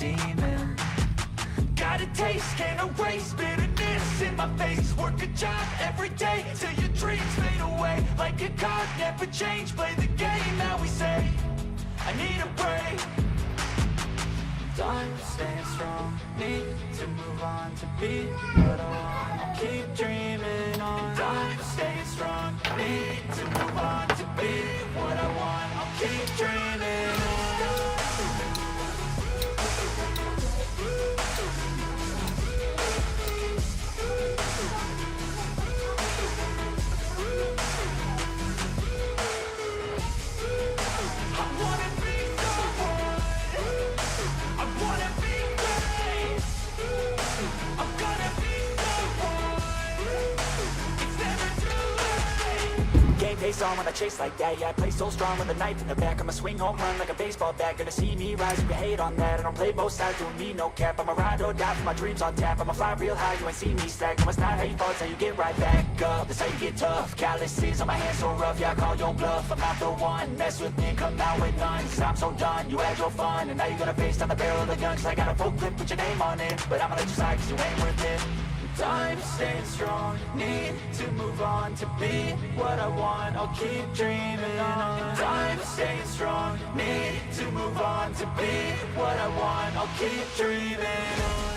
demon. Got a taste, can't erase bitterness in my face. Work a job every day till your dreams fade away. Like a card, never change, play the game that we say. I need a break. Time staying strong, need to move on to be what I want. I'll keep dreaming on. Time staying strong, need to move on to be what I want. I'll keep dreaming on. Pace on when I chase like that, yeah, I play so strong with a knife in the back. I'ma swing home run like a baseball bat. Gonna see me rise, you can hate on that. I don't play both sides, doing me no cap. I'ma ride or die for my dreams on tap. I'ma fly real high, you ain't see me stack. No, it's not how you fall, it's how you get right back up. That's how you get tough, calluses on my hands so rough. Yeah, I call your bluff, I'm not the one. Mess with me, come out with none. Cause I'm so done, you had your fun. And now you're gonna face down the barrel of the gun. Cause I got a full clip, put your name on it. But I'ma let you slide cause you ain't worth it. Time staying strong, need to move on to be what I want. I'll keep dreaming on. Time staying strong, need to move on to be what I want. I'll keep dreaming on.